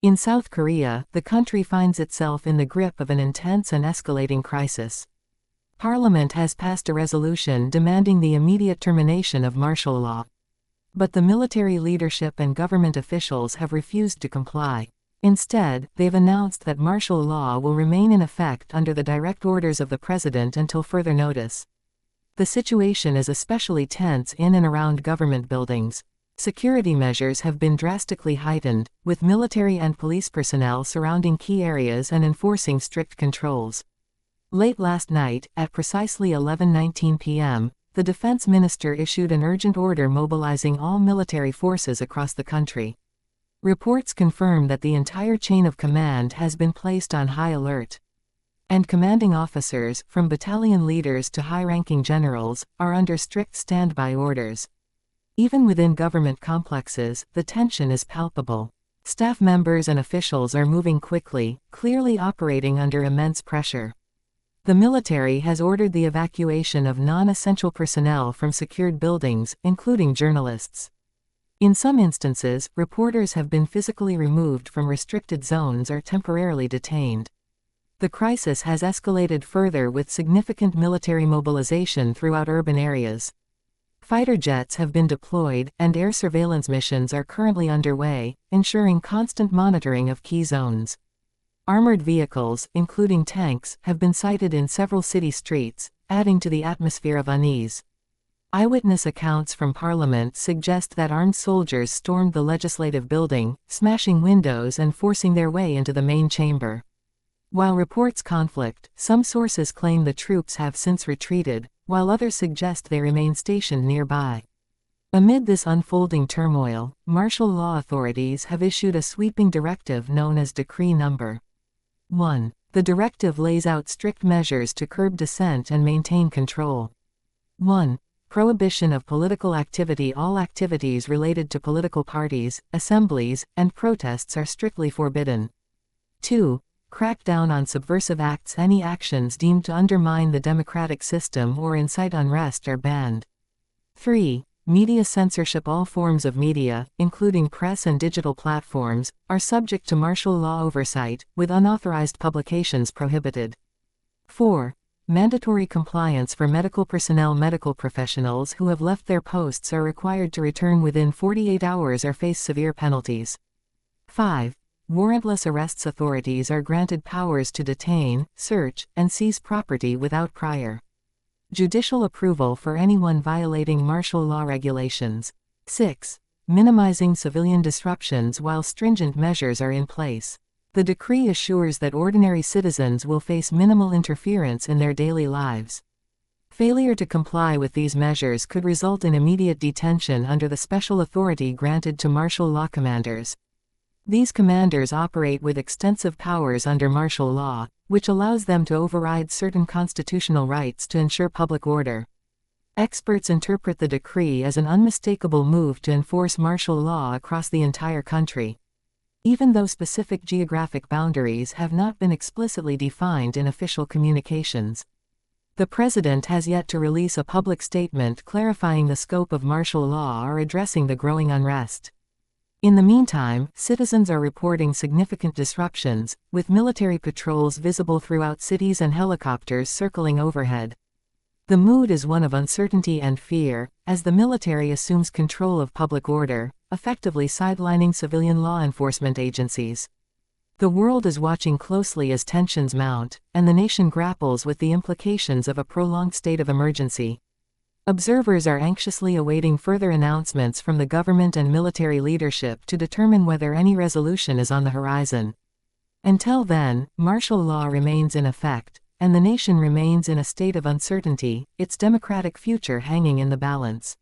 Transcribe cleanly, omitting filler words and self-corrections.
In South Korea, the country finds itself in the grip of an intense and escalating crisis. Parliament has passed a resolution demanding the immediate termination of martial law. But the military leadership and government officials have refused to comply. Instead, they've announced that martial law will remain in effect under the direct orders of the president until further notice. The situation is especially tense in and around government buildings. Security measures have been drastically heightened, with military and police personnel surrounding key areas and enforcing strict controls. Late last night, at precisely 11:19 p.m., the defense minister issued an urgent order mobilizing all military forces across the country. Reports confirm that the entire chain of command has been placed on high alert. And commanding officers, from battalion leaders to high-ranking generals, are under strict standby orders. Even within government complexes, the tension is palpable. Staff members and officials are moving quickly, clearly operating under immense pressure. The military has ordered the evacuation of non-essential personnel from secured buildings, including journalists. In some instances, reporters have been physically removed from restricted zones or temporarily detained. The crisis has escalated further with significant military mobilization throughout urban areas. Fighter jets have been deployed, and air surveillance missions are currently underway, ensuring constant monitoring of key zones. Armored vehicles, including tanks, have been sighted in several city streets, adding to the atmosphere of unease. Eyewitness accounts from Parliament suggest that armed soldiers stormed the legislative building, smashing windows and forcing their way into the main chamber. While reports conflict, some sources claim the troops have since retreated, while others suggest they remain stationed nearby. Amid this unfolding turmoil, martial law authorities have issued a sweeping directive known as Decree No. 1. The directive lays out strict measures to curb dissent and maintain control. 1. Prohibition of political activity. All activities related to political parties, assemblies, and protests are strictly forbidden. 2. Crackdown on subversive acts. Any actions deemed to undermine the democratic system or incite unrest are banned. 3. Media censorship. All forms of media, including press and digital platforms, are subject to martial law oversight, with unauthorized publications prohibited. 4. Mandatory compliance for medical personnel. Medical professionals who have left their posts are required to return within 48 hours or face severe penalties. 5. Warrantless arrests. Authorities are granted powers to detain, search, and seize property without prior judicial approval for anyone violating martial law regulations. 6. Minimizing civilian disruptions while stringent measures are in place. The decree assures that ordinary citizens will face minimal interference in their daily lives. Failure to comply with these measures could result in immediate detention under the special authority granted to martial law commanders. These commanders operate with extensive powers under martial law, which allows them to override certain constitutional rights to ensure public order. Experts interpret the decree as an unmistakable move to enforce martial law across the entire country. Even though specific geographic boundaries have not been explicitly defined in official communications. The president has yet to release a public statement clarifying the scope of martial law or addressing the growing unrest. In the meantime, citizens are reporting significant disruptions, with military patrols visible throughout cities and helicopters circling overhead. The mood is one of uncertainty and fear, as the military assumes control of public order, effectively sidelining civilian law enforcement agencies. The world is watching closely as tensions mount, and the nation grapples with the implications of a prolonged state of emergency. Observers are anxiously awaiting further announcements from the government and military leadership to determine whether any resolution is on the horizon. Until then, martial law remains in effect, and the nation remains in a state of uncertainty, its democratic future hanging in the balance.